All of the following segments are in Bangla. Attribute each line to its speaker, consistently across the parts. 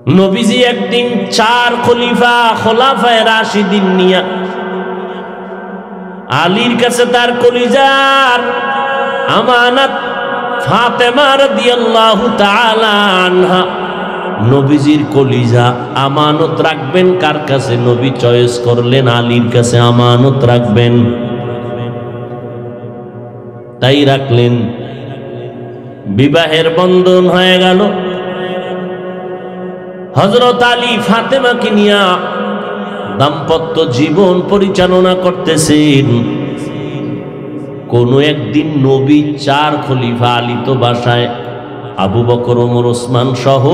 Speaker 1: নবীজি একদিন 4 খোলাফায়ে রাশিদিন নিয়া আলীর কাছে তার কলিজার আমানত ফাতেমা রাদিয়াল্লাহু তাআলা আনহা, নবীজির কলিজা আমানত রাখবেন কার কাছে? নবী চয়েস করলেন আলীর কাছে আমানত রাখবেন, তাই রাখলেন। বিবাহের বন্ধন হয়ে গেল। হযরত আলী ফাতেমাকে নিয়া দাম্পত্য জীবন পরিচালনা করতেছেন। কোনো একদিন নবী 4 খলিফা আলীত বাসায় আবু বকর, ওমর, ওসমান সহ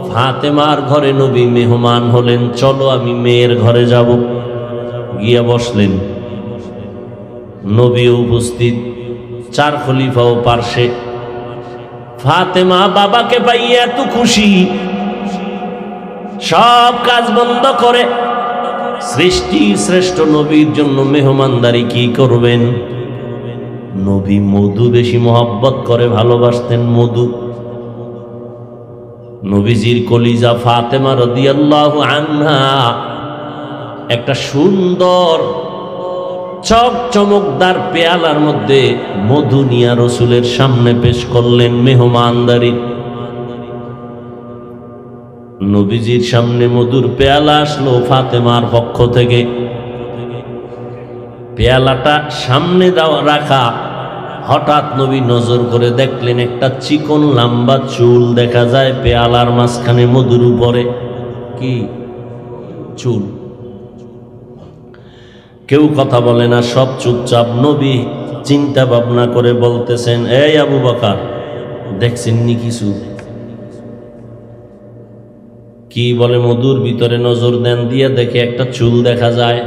Speaker 1: ফাতেমার ঘরে নবী মেহমান হলেন। চলো আমি মেয়ের ঘরে যাব। গিয়া বসলেন। নবী উপস্থিত, 4 খলিফাও পার্শ্বে। ফাতেমা বাবাকে পাইয়া এত খুশি, সব কাজ বন্ধ করে সৃষ্টি শ্রেষ্ঠ নবীর জন্য মেহমানদারি কি করবেন? নবী মধু বেশি মহব্বত করে ভালোবাসতেন। মধু নবীজির কলিজা ফাতেমা রাদিয়াল্লাহু আনহা একটা সুন্দর চমকদার পেয়ালার মধ্যে মধু নিয়া রসুলের সামনে পেশ করলেন মেহমানদারি। নবীজির সামনে মধুর পেয়ালা আসলো ফাতেমার পক্ষ থেকে। পেয়ালাটা সামনে রাখা, হঠাৎ নবী নজর করে দেখলেন একটা চিকন লম্বা চুল দেখা যায় পেয়ালার মাঝখানে, মধুর উপরে। কি চুল? কেউ কথা বলে না, সব চুপচাপ। নবী চিন্তা ভাবনা করে বলতেছেন, এই আবু বকর, দেখছেননি কিছু? কি বলে? মধুর ভিতরে নজর দেন, দিয়ে দেখে একটা চুল দেখা যায়।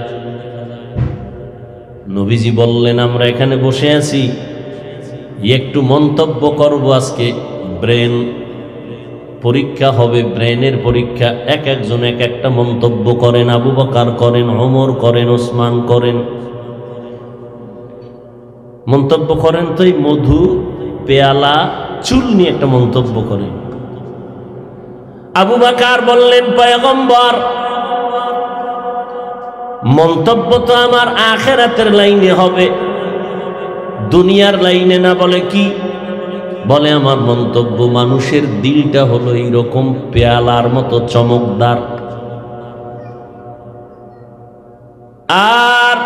Speaker 1: নবীজি বললেন, আমরা এখানে বসে আছি, একটু মন্তব্য করব আজকে। ব্রেন পরীক্ষা হবে, ব্রেনের পরীক্ষা। একজন এক একটা মন্তব্য করেন। আবু বকর করেন, ওমর করেন, ওসমান করেন, মন্তব্য করেন। তো এই মধু, পেয়ালা, চুল নিয়ে একটা মন্তব্য করেন। আবু বকর বললেন, পয়গম্বর, মন্তব্য তো আমার আখিরাতের লাইনে হবে, দুনিয়ার লাইনে না। বলে কি? বলে আমার মন্তব্য, মানুষের দিলটা হলো এইরকম পেয়ালার মতো চমকদার, আর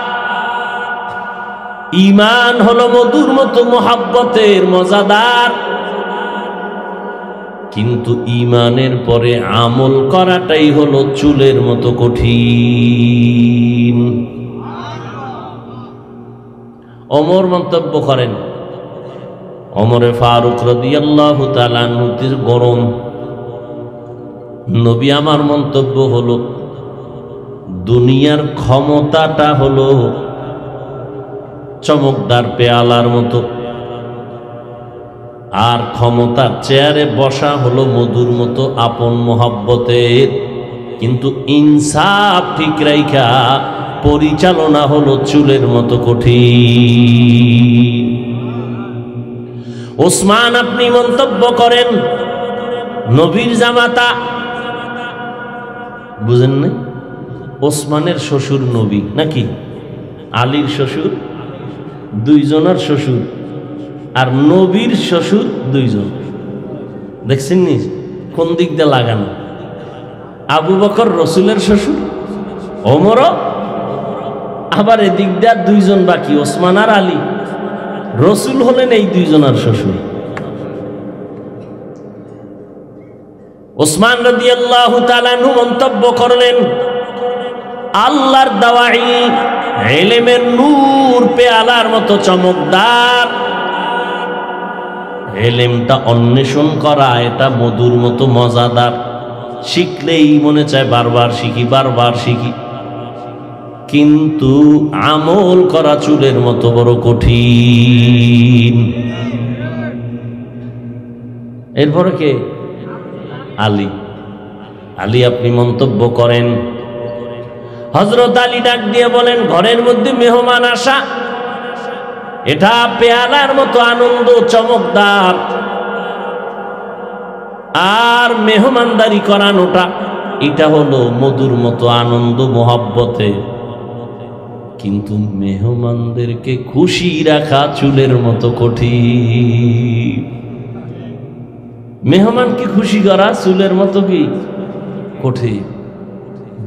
Speaker 1: ঈমান হলো মধুর মতো মহব্বতের মজাদার। কিন্তু ঈমানের পরে আমল করাটাই হলো চুলের মতো কঠিন। ওমর মন্তব্য করেন, ওমরে ফারুক রাদিয়াল্লাহু তাআলা আনহুর গরম। নবী, আমার মন্তব্য হলো দুনিয়ার ক্ষমতাটা হলো চমকদার পেয়ালার মতো, আর ক্ষমতার চেয়ারে বসা হলো মধুর মতো আপন মহব্বতের। কিন্তু ইনসাফ ঠিক রাইখা পরিচালনা হলো চুলের মতো কঠিন। ওসমান, আপনি মন্তব্য করেন, নবীর জামাতা। বুঝেন না? ওসমানের শ্বশুর নবী নাকি? আলীর শ্বশুর, দুইজনের শ্বশুর, আর নবীর শ্বশুর দুইজন। দেখছেন নি কোন দিক দিয়ে লাগানো? আবু বকর রসুলের শ্বশুর, ওমরও, আবার এদিক দিয়ে দুইজন বাকি, ওসমান আর আলী। রসুল হলেন এই দুইজনের শ্বশুর। ওসমান রাদিয়াল্লাহু তাআলা আনহু মন্তব্য করলেন, আল্লাহর দাওয়াই ইলমের নূর পেয়ালার মতো চমকদার। ইলমটা অন্বেষণ করা, এটা মধুর মতো মজাদার। শিখলেই মনে চায় বারবার শিখি, বারবার শিখি। কিন্তু আমল করা চুলের মতো বড় কঠিন। এরপরে কে? আলী। আলী, আপনি মন্তব্য করেন। হযরত আলী ডাক দিয়ে বলেন, ঘরের মধ্যে মেহমান আসা, এটা পেয়ালার মতো আনন্দ, চমকদার। আর মেহমানদারি করানোটা এটা হলো মধুর মতো আনন্দ মোহাব্বতে। কিন্তু মেহমানদেরকে খুশি রাখা চুলের মতো কঠিন। মেহমানকে খুশি করা চুলের মতো কি কঠিন।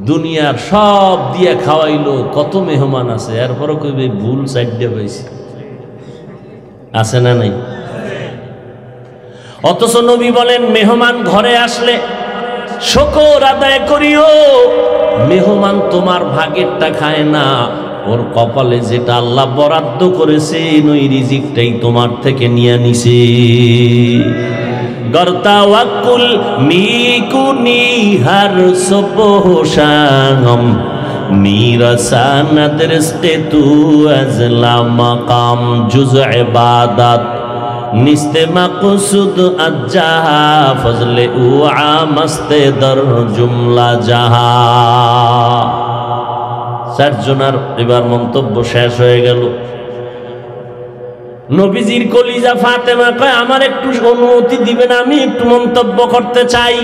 Speaker 1: দুনিয়ার সব দিয়ে খাওয়াইলো, কত মেহমান আছে, এরপরও কইবে ভুল সাইডে পাইছি, আছে না নাই? অথচ নবী বলেন মেহমান ঘরে আসলে শুকর আদায় করিও। মেহমান তোমার ভাগেরটা খায় না, ওর কপালে যেটা আল্লাহ বরাদ্দ করেছে ওই রিজিকটাই তোমার থেকে নিয়ে নিছে। গর্তাওয়াক্কুল মিকুনি হার সবহশাম মিরাসানাদ রিজকে তু আজলা মাকাম জুজ ইবাদত নিস্তে মাকসুদ আজ্জাহা ফজলে উআ মস্তে দর জুমলা জাহা। চারজনার এবার মন্তব্য শেষ হয়ে গেল। নবীজির কলিজা ফাতেমা কয় আমার একটু অনুমতি দিবেন, আমি একটু মন্তব্য করতে চাই।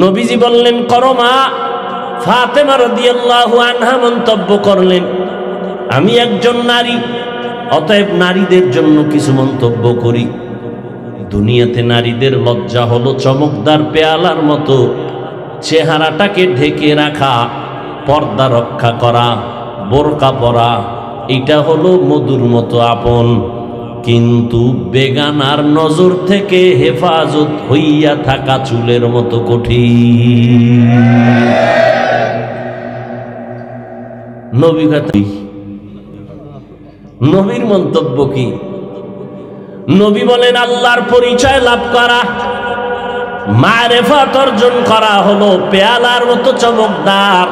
Speaker 1: নবীজি বললেন করো মা। ফাতেমা রাদিয়াল্লাহু আনহা মন্তব্য করলেন আমি একজন নারী, অতএব নারীদের জন্য কিছু মন্তব্য করি। দুনিয়াতে নারীদের লজ্জা হলো চমকদার পেয়ালার মতো চেহারাটাকে ঢেকে রাখা, পর্দা রক্ষা করা, বোরকা পরা, এটা হলো মধুর মতো আপন। কিন্তু বেগানার নজর থেকে হেফাজত হইয়া থাকা চুলের মতো কঠিন। নবী কথা, নবীর মন্তব্য কি? নবী বলেন আল্লাহর পরিচয় লাভ করা, মারেফত অর্জন করা হলো পেয়ালার মতো চমকদার।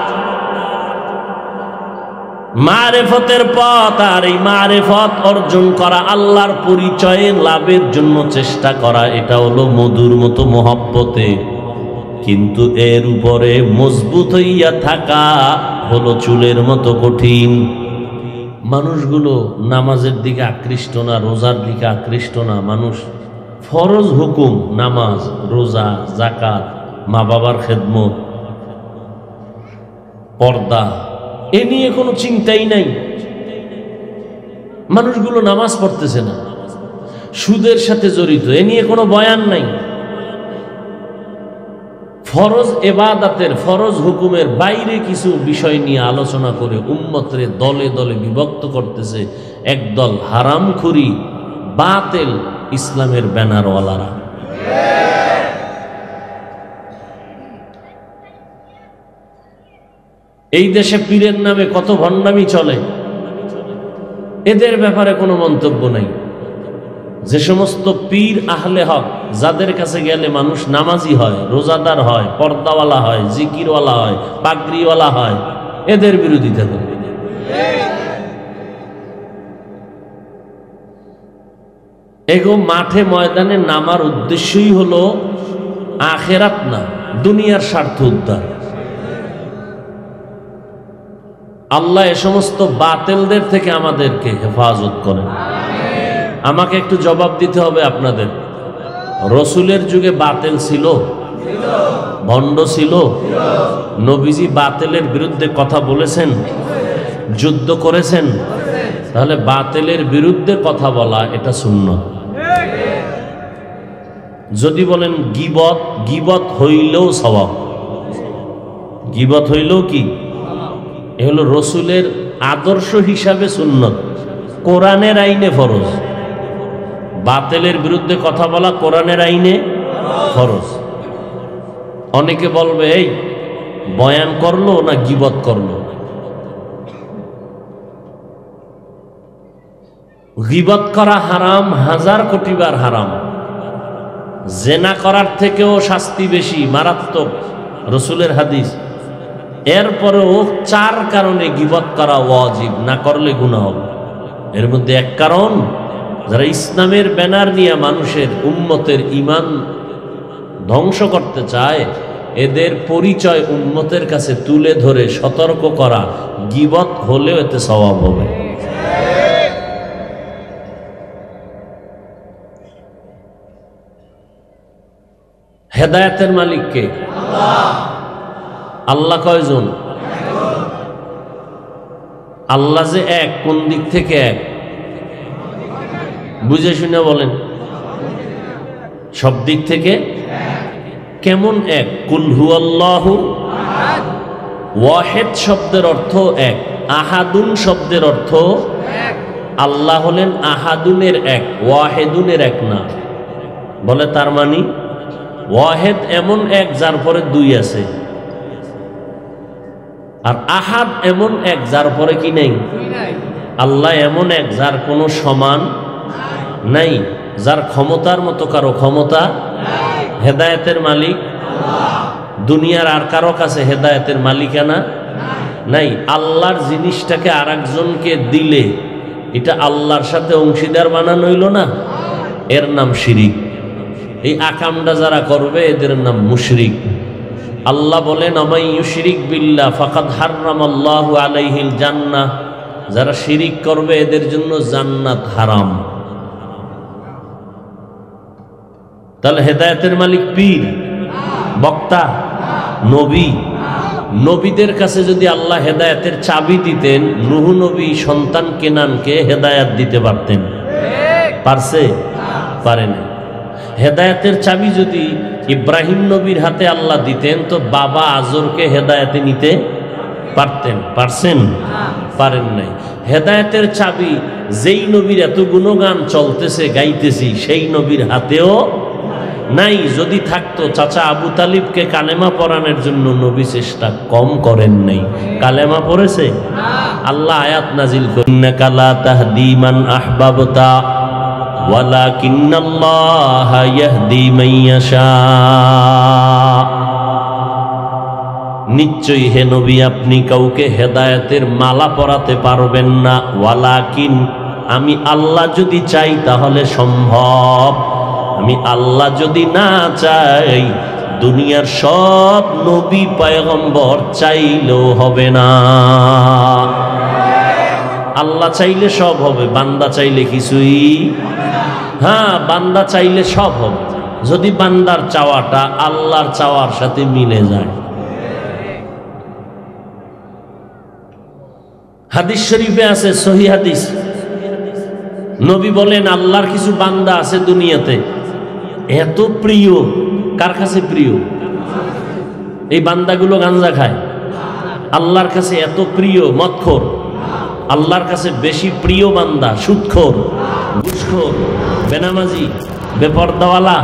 Speaker 1: মারেফতের পথ, আর এই মারেফত অর্জন করা, আল্লাহর পরিচয়ে লাভের জন্য চেষ্টা করা, এটা হলো মধুর মতো মহব্বতে। কিন্তু এর উপরে মজবুত হইয়া থাকা হলো চুলের মতো কঠিন। মানুষগুলো নামাজের দিকে আকৃষ্ট না, রোজার দিকে আকৃষ্ট না। মানুষ ফরজ হুকুম, নামাজ, রোজা, যাকাত, মা বাবার খেদমত, পর্দা, এ নিয়ে কোনো চিন্তাই নাই। মানুষগুলো নামাজ পড়তেছে না, সুদের সাথে জড়িত, এ নিয়ে কোনো বয়ান নাই। ফরজ এবাদাতের, ফরজ হুকুমের বাইরে কিছু বিষয় নিয়ে আলোচনা করে উম্মতরে দলে দলে বিভক্ত করতেছে একদল হারামখুরি বাতিল ইসলামের ব্যানারওয়ালারা। এই দেশে পীরের নামে কত ভণ্ডামি চলে, এদের ব্যাপারে কোনো মন্তব্য নাই। যে সমস্ত পীর আহলে হক, যাদের কাছে গেলে মানুষ নামাজি হয়, রোজাদার হয়, পর্দাওয়ালা হয়, জিকিরওয়ালা হয়, পাগড়িওয়ালা হয়, এদের বিরোধিতা করে। এগো মাঠে ময়দানে নামার উদ্দেশ্যই হলো আখেরাত না, দুনিয়ার স্বার্থ উদ্ধার। আল্লাহ এ সমস্ত বাতিলদের থেকে আমাদেরকে হেফাজত করেন। আমাকে একটু জবাব দিতে হবে আপনাদের। রসুলের যুগে বাতিল ছিল, ভণ্ড ছিল। নবীজি বাতিলের বিরুদ্ধে কথা বলেছেন, যুদ্ধ করেছেন। তাহলে বাতিলের বিরুদ্ধে কথা বলা এটা সুন্নাত। যদি বলেন গীবত, গীবত হইলেও সওয়াব, গীবত হইলেও কি, এ হলো রসুলের আদর্শ হিসাবে সুন্নত, কোরআনের আইনে ফরজ। বাতিলের বিরুদ্ধে কথা বলা কোরআনের আইনে ফরজ। অনেকে বলবে এই বয়ান করলো না গীবত করলো। গীবত করা হারাম, 1000 কোটি বার হারাম। জেনা করার থেকেও শাস্তি বেশি, মারাত্মক, রসুলের হাদিস। এরপরেও 4 কারণে গীবত করা ওয়াজিব, না করলে গুনাহ হবে। এর মধ্যে এক কারণ, যারা ইসলামের ব্যানার নিয়ে মানুষের উম্মতের ঈমান ধ্বংস করতে চায়, এদের পরিচয় উম্মতের কাছে তুলে ধরে সতর্ক করা, গীবত হলেও এতে সওয়াব হবে। হেদায়েতের মালিক কে? আল্লাহ কয়জন? আল্লাহ যে এক, কোন দিক থেকে এক? বুঝে শুনে বলেন। সব দিক থেকে। কেমন এক? কুল হুয়াল্লাহু আহাদ। ওয়াহিদ শব্দের অর্থ এক, আহাদুন শব্দের অর্থ এক। আল্লাহ হলেন আহাদুনের এক, ওয়াহিদুনের এক না। বলে তার মানে ওয়াহিদ এমন এক যার পরে দুই আছে, আর আহাদ এমন এক যার পরে কি নেই? আল্লাহ এমন এক যার কোনো সমান নাই, যার ক্ষমতার মতো কারো ক্ষমতা। হেদায়েতের মালিক দুনিয়ার আর কারো কাছে হেদায়েতের মালিকানা নাই। আল্লাহর জিনিসটাকে আর একজনকে দিলে এটা আল্লাহর সাথে অংশীদার বানানো হইল না, এর নাম শিরিক। এই আকামটা যারা করবে এদের নাম মুশরিক। আল্লাহ বলেন আমাই ইউশরিক বিল্লাহ ফাকাদ হারামাল্লাহু আলাইহিল জান্নাহ, যারা শিরিক করবে এদের জন্য জান্নাত হারাম। তাহলে হেদায়েতের মালিক পীর, বক্তা, নবী? নবীদের কাছে যদি আল্লাহ হেদায়েতের চাবি দিতেন, নূহ নবী সন্তান কেনানকে হেদায়েত দিতে পারতেন? পারছে? পারেন। হেদায়েতের চাবি যদি ইব্রাহিম নবীর হাতে আল্লাহ দিতেন তো বাবা আজরকে হেদায়েতে নিতে পারতেন? পারছেন? পারেন নাই। হেদায়েতের চাবি যেই নবীর এত গুণগান চলতেছে গাইতেছি সেই নবীর হাতেও নাই। যদি থাকতো চাচা আবু তালিবকে কালেমা পড়ানোর জন্য নবী চেষ্টা কম করেন নাই। কালেমা পড়েছে? আল্লাহ আয়াত নাজিল করেন ইন্নাকা লা তাহদি মান আহবাবতা ওয়ালাকিন্নাল্লাহা ইয়াহদি মান ইয়াশা। নিশ্চয়ই হে নবী আপনি কাউকে হেদায়েতের মালা পরাতে পারবেন না, ওয়ালাকিন আমি আল্লাহ যদি চাই তাহলে সম্ভব। আমি আল্লাহ যদি না চাই দুনিয়ার সব নবী পয়গম্বর চাইলেও হবে না। আল্লাহ চাইলে সব হবে, বান্দা চাইলে কিছুই। হ্যাঁ, বান্দা চাইলে সব হবে যদি বান্দার চাওয়াটা আল্লাহর চাওয়ার সাথে মিলে যায়। হাদিস শরীফে আছে, সহিহ হাদিস, নবী বলেন আল্লাহর কিছু বান্দা আছে দুনিয়াতে এত প্রিয়। কার কাছে প্রিয়? এই বান্দাগুলো গাঞ্জা খায়, আল্লাহর কাছে এত প্রিয়। মদখোর, আল্লাহর কাছে বেশি প্রিয় বান্দা সুদখোর, ঘুষখোর, বেনামাজি, বেপরদাওয়ালা,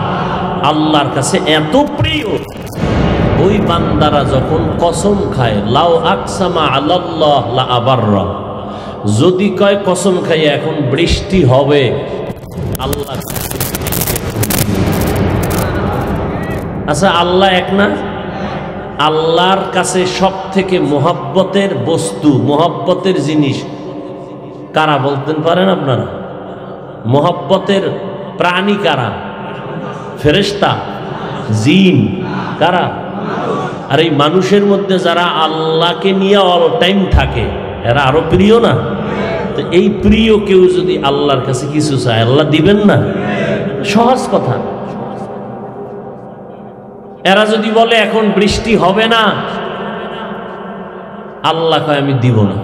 Speaker 1: আল্লাহর কাছে এত প্রিয়। ওই বান্দারা যখন কসম খায় লাউ আকসামা আলাল্লাহ লা আবাররা, যদি কয় কসম খাই এখন বৃষ্টি হবে, আল্লাহ। আচ্ছা, আল্লাহ এক না? আল্লাহর কাছে সব থেকে মোহাব্বতের বস্তু, মোহাব্বতের জিনিস কারা বলতেন পারেন আপনারা? মোহাব্বতের প্রাণী কারা? ফেরেশতা, জিন, কারা? আর এই মানুষের মধ্যে যারা আল্লাহকে নিয়ে অল টাইম থাকে এরা আরো প্রিয় না? তো এই প্রিয় কেউ যদি আল্লাহর কাছে কিছু চায় আল্লাহ দিবেন না? সহজ কথা। এরা যদি বলে এখন বৃষ্টি হবে না, আল্লাহ কয় আমি দিব না।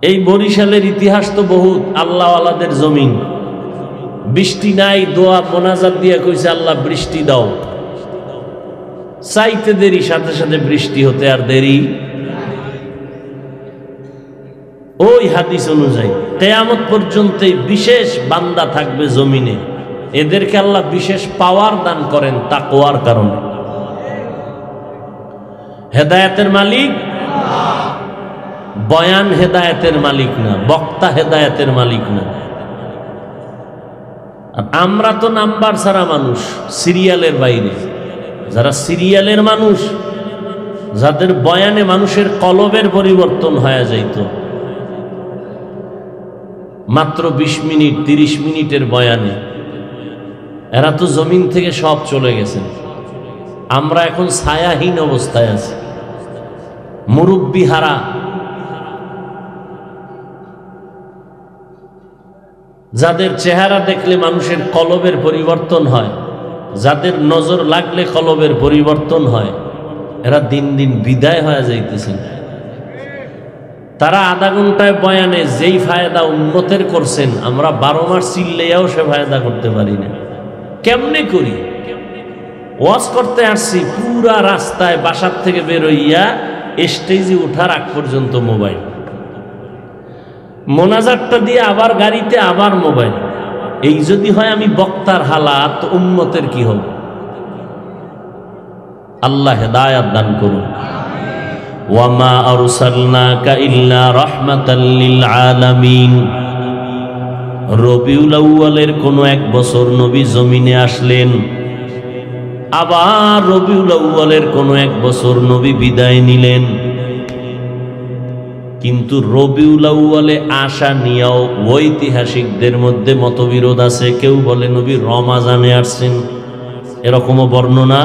Speaker 1: এই বরিশালের ইতিহাস তো বহুত, আল্লাহওয়ালাদের জমিন, বৃষ্টি নাই, দোয়া মোনাজাত দিয়ে কইছে আল্লাহ বৃষ্টি দাও, চাইতে দেরি, সাথে সাথে বৃষ্টি হতে আর দেরি। ওই হাদিস অনুযায়ী কিয়ামত পর্যন্ত বিশেষ বান্দা থাকবে জমিনে, এদেরকে আল্লাহ বিশেষ পাওয়ার দান করেন তাকওয়ার কারণে। হেদায়েতের মালিক বয়ান হেদায়েতের মালিক না, বক্তা হেদায়েতের মালিক না। আমরা তো নাম্বার ছাড়া মানুষ, সিরিয়ালের বাইরে। যারা সিরিয়ালের মানুষ, যাদের বয়ানে মানুষের কলবের পরিবর্তন হয়ে যাইত, মাত্র 20 মিনিট 30 মিনিটের বয়ানে, এরা তো জমিন থেকে সব চলে গেছেন। আমরা এখন ছায়াহীন অবস্থায় আছি, মুরব্বি হারা। যাদের চেহারা দেখলে মানুষের কলবের পরিবর্তন হয়, যাদের নজর লাগলে কলবের পরিবর্তন হয়, এরা দিন দিন বিদায় হয়ে যাইতেছেন। তারা আধা ঘন্টায় বয়ানে যেই ফায়দা উম্মতের করছেন, আমরা 12 মাস চিল্লেও সে ফায়দা করতে পারি না। কেমনে করি? ওয়াজ করতে আসছি, পুরা রাস্তায় বাসার থেকে বেরোইয়া স্টেজে ওঠার আগ পর্যন্ত মোবাইল, মোনাজাতটা দিয়ে আবার গাড়িতে আবার মোবাইল। এই যদি হয় আমি বক্তার হালাত, উম্মতের কি হবে? আল্লাহ হেদায়াত দান করুন। ওয়ামা আরসালনাকা ইল্লা রাহমাতাল লিল আলামিন। রবিউল আউয়ালের কোন এক বছর নবী জমিনে আসলেন, আবার রবিউল আউয়ালের কোন এক বছর নবী বিদায় নিলেন। কিন্তু রবিউল আউয়ালে আসা নিয়েও ঐতিহাসিকদের মধ্যে মতবিরোধ আছে। কেউ বলে নবী রমাজানে আসছেন, এরকমও বর্ণনা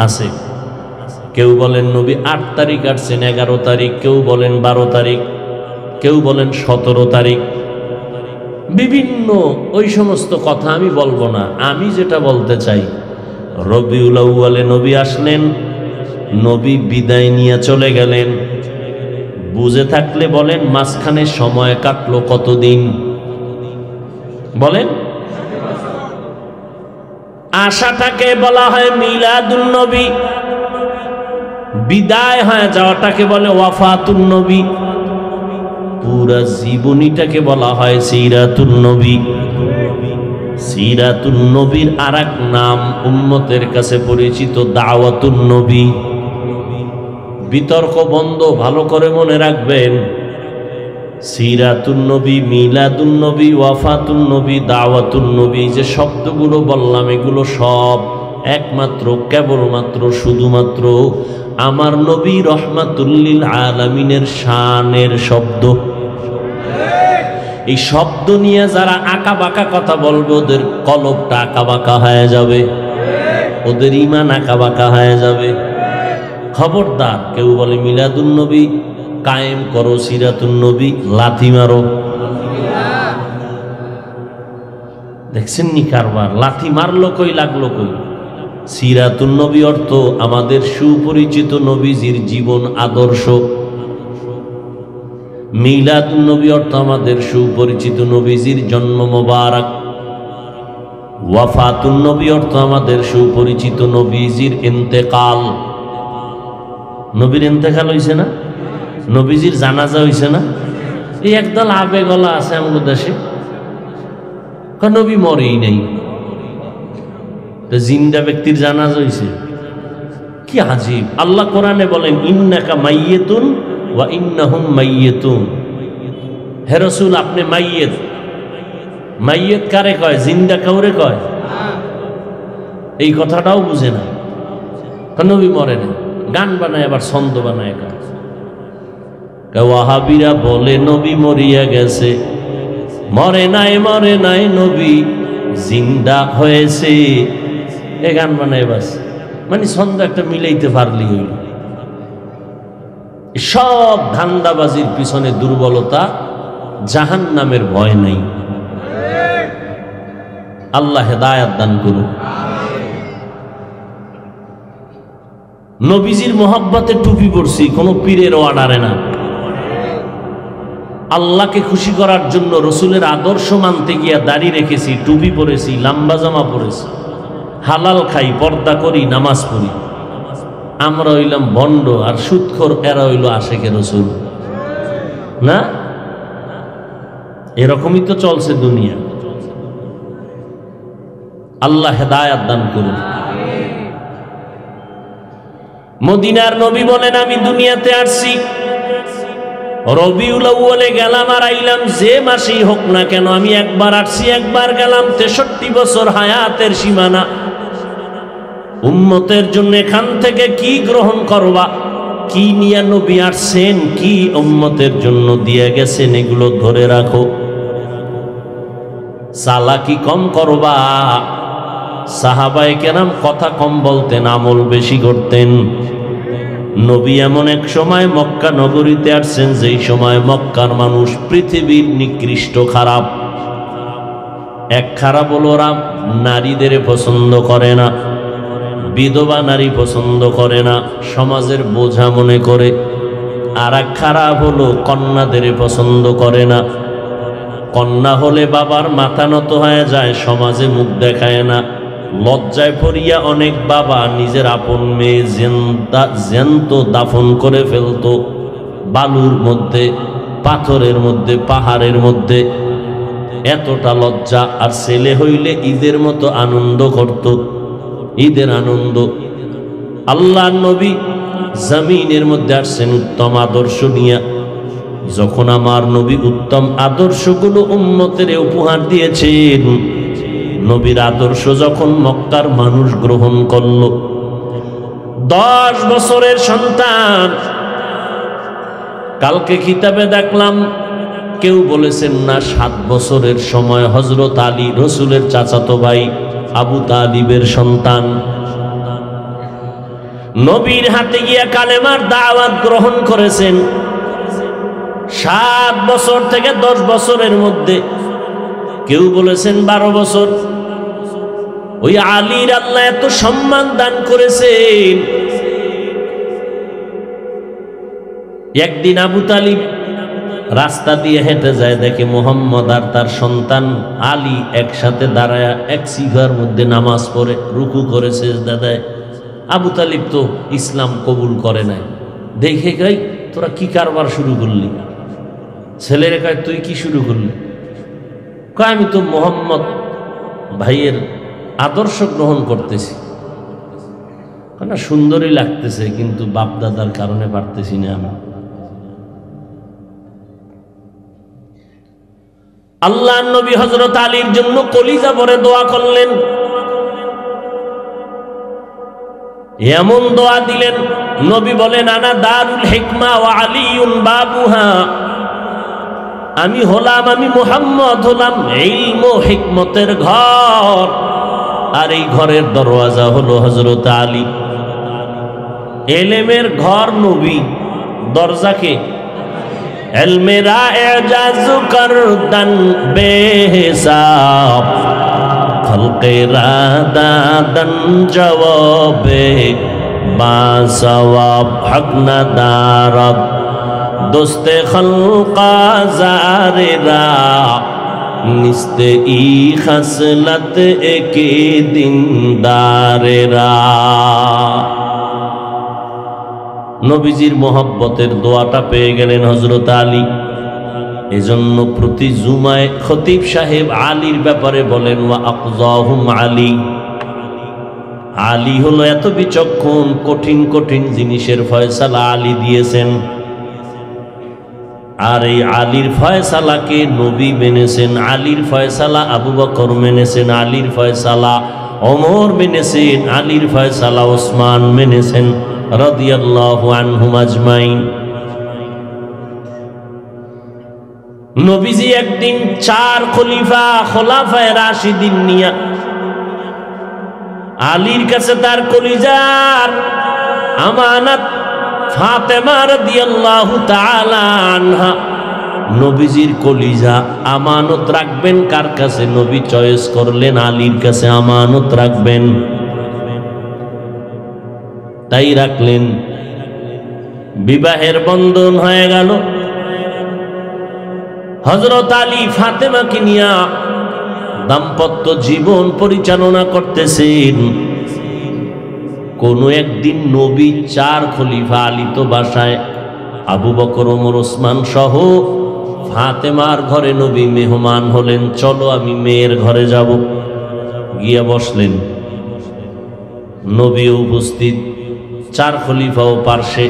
Speaker 1: আছে। কেউ বলেন নবী 8 তারিখ আসছেন, 11 তারিখ, কেউ বলেন 12 তারিখ, কেউ বলেন 17 তারিখ। বিভিন্ন ওই সমস্ত কথা আমি বলবো না। আমি যেটা বলতে চাই, রবিউল আউয়ালে নবী আসলেন, নবী বিদায় নিয়ে চলে গেলেন। বুঝে থাকলে বলেন মাঝখানে সময় কাটলো কতদিন? বলেন। আশাটাকে বলা হয় মিলাদুন নবী, বিদায় হয়ে যাওয়াটাকে বলে ওয়াফাতুন নবী, পুরা জীবনীটাকে বলা হয় সিরাতুন নবী। সিরাতুন নবীর আরেক নাম উম্মতের কাছে পরিচিত দাওয়াতুন নবী। বিতর্ক বন্ধ, ভালো করে মনে রাখবেন। সিরাতুন নবী, মিলাদুন নবী, ওয়াফাতুন নবী, দাওয়াতুন নবী, যে শব্দগুলো বললাম এগুলো সব একমাত্র কেবলমাত্র শুধুমাত্র আমার নবী রহমাতুল লিল আলামিনের শানের শব্দ। এই শব্দ নিয়ে যারা আঁকা বাঁকা কথা বলবে, ওদের কলবটা আঁকা বাঁকা হয়ে যাবে, ওদের ঈমান আঁকা বাঁকা হয়ে যাবে। খবরদার, কেউ বলে মিলাদুন নবী কায়েম করো, সিরাতুন নবী লাথি মারো। দেখছেন নি কারবার? লাথি মারলো কই, লাগলো কই? সিরাতুন নবী অর্থ আমাদের সুপরিচিত নবীজির জীবন আদর্শ। মিলাদুন নবী অর্থ আমাদের সুপরিচিত নবীজির জন্ম মোবারক। ওয়াফাতুন নবী অর্থ আমাদের সুপরিচিত নবীজির ইন্তেকাল। নবীর ইন্তেকাল হইছে না? নবীজির জানাজা হইছে না? এই একদল আবেগলা আছে আমাদের দেশে, নবী মরেই নেই, জিন্দা ব্যক্তির জানাজা হইছে। কি আজীব! আল্লাহ কোরআনে বলেন ইন্নাকা মাইয়িতুন ওয়া ইন্নাহুম মাইয়িতুন। হে রাসূল, আপনি মাইয়িত। মাইয়িত কারে কয়? জিন্দা কাউরে কয়? এই কথাটাও বুঝে না। নবী মরে না, গান বানায় আবার ছন্দ বানায়। ওয়াহাবিরা বলে নবী মরিয়া গেছে। মরে নাই, মরে নাই, নবী জিন্দা হয়েছে। এ গান বানায় বাস, মানে ছন্দ একটা মিলাইতে পারলি হইল। সব ধান্দাবাজির পিছনে দুর্বলতা, জাহান্নামের ভয় নাই। আল্লাহ হেদায়াত দান করুন। নবীজির মোহাব্বতে টুপি পরছি, কোনো পীরের অর্ডারে না। আল্লাহকে খুশি করার জন্য রসুলের আদর্শ মানতে গিয়া দাড়ি রেখেছি, টুপি পরেছি, লম্বা জামা পরেছি, হালাল খাই, পর্দা করি, নামাজ পড়ি। আমরা হইলাম ভণ্ড আর সুদখোর, এরা হইল আশেকে রসুল না? এরকমই তো চলছে দুনিয়া। আল্লাহ হেদায়াত দান করুন। মদিনার নবী বলেন আমি দুনিয়াতে আসছি, রবিউল আউয়ালে গেলাম আর আইলাম, যে মাসেই হোক না কেন আমি একবার আসছি, একবার গেলাম। 63 বছর হায়াতের সীমানা। উম্মতের জন্য এখান থেকে কি গ্রহণ করবা, কি নিয়ে নবী আসছেন, কি উম্মতের জন্য দিয়ে গেছেন, এগুলো ধরে রাখো। চালাকি কম করবা। সাহাবায়ে কেরাম কথা কম বলতেন, আমল বেশি করতেন। নবী এমন এক সময় মক্কা নগরীতে আসছেন, যেই সময় মক্কার মানুষ পৃথিবীর নিকৃষ্ট খারাপ। এক খারাপ হলো ওরা নারীদের পছন্দ করে না, বিধবা নারী পছন্দ করে না, সমাজের বোঝা মনে করে। আর এক খারাপ হলো কন্যাদের পছন্দ করে না। কন্যা হলে বাবার মাথা নত হয়ে যায়, সমাজে মুখ দেখায় না। লজ্জায় পড়িয়া অনেক বাবা নিজের আপন মেয়ে জ্যান্ত দাফন করে ফেলতো, বালুর মধ্যে, পাথরের মধ্যে, পাহাড়ের মধ্যে। এতটা লজ্জা। আর ছেলে হইলে ঈদের মতো আনন্দ করত, ঈদের আনন্দ। আল্লাহ নবী জমিনের মধ্যে আসছেন উত্তম আদর্শ নিয়া। যখন আমার নবী উত্তম আদর্শগুলো উম্মতের উপহার দিয়েছেন, নবীর আদর্শ যখন মক্কার মানুষ গ্রহণ করল, 10 বছরের সন্তান। কালকে কিতাবে দেখলাম কেউ বলেছেন না 7 বছরের সময় হযরত আলী রসুলের চাচাতো ভাই আবু তালিবের সন্তান, নবীর হাতে গিয়া কালেমার দাওয়াত গ্রহণ করেছেন। 7 বছর থেকে 10 বছরের মধ্যে, কেউ বলেছেন 12 বছর। ওই আলীর আল্লাহ এত সম্মান দান করেছেন। একদিন আবু তালিব রাস্তা দিয়ে হেঁটে যায়, দেখে মুহাম্মদ আর তার সন্তান আলী একসাথে দাঁড়ায় এক সিফার মধ্যে নামাজ পড়ে, রুকু করে সেজদা দেয়। আবু তালিব তো ইসলাম কবুল করে নাই। দেখে গাই তোরা কি কারবার শুরু করলি? ছেলেরা কয় তুই কি শুরু করলি? কয় আমি তো মুহাম্মদ ভাইয়ের আদর্শ গ্রহণ করতেছি। না সুন্দরই লাগতেছে, কিন্তু বাপ দাদার কারণে পারতেছি না আমি। আল্লাহ নবী হযরত আলীর জন্য কলিজা ভরে দোয়া করলেন। এমন দোয়া দিলেন, নবী বলেন আনা দারুল হিকমা ওয়া আলীউন বাবুহা। আমি হলাম, আমি মুহাম্মদ হলাম ইলম ও হিকমতের ঘর, আর এই ঘরের দরওয়াজা হলো হযরত আলী। ইলমের ঘর নবী, দরজাকে ইলমেরা এজাজ করদান বেহিসাব, খলকেরা দাদান জবাবে বাসওয়াব, হক না দারব দোস্তে খলকা জারেরা, নিস্তে ই খসলত একে দিনদারেরা। নবীজির মোহব্বতের দোয়াটা পেয়ে গেলেন হযরত আলী। এজন্য প্রতি জুমায় খতিব সাহেব আলীর ব্যাপারে বলেন ওয়া আকযাহুম আলী। আলী হলো এত বিচক্ষণ, কঠিন কঠিন জিনিসের ফয়সালা আলী দিয়েছেন। আর এই আলীর ফয়সালাকে নবী মেনেছেন, আলীর ফয়সালা আবু বকর মেনেছেন, আলীর ফয়সালা ওমর মেনেছেন, আলীর ফয়সালা ওসমান মেনেছেন রাদিয়াল্লাহু আনহুম আজমাইন। নবীজি একদিন 4 খোলাফায়ে রাশিদিন নিয়া আলীর কাছে তার কলিজার আমানত ফাতেমা রাদিয়াল্লাহু তাআলা আনহা, নবীজির কলিজা আমানত রাখবেন কার কাছে? নবী চয়েস করলেন আলীর কাছে আমানত রাখবেন, তাই রাখলেন। বিবাহের বন্ধন হয়ে গেল। হযরত আলী ফাতেমাকে নিয়া দাম্পত্য জীবন পরিচালনা করতেছেন। কোন একদিন নবী 4 খলিফা আলীত বাসায়, আবু বকর ওমর ওসমান সহ ফাতেমার ঘরে নবী মেহমান হলেন। চলো আমি মেয়ের ঘরে যাব। গিয়া বসলেন, নবী উপস্থিত, 4 খলিফাও পার্শ্বে।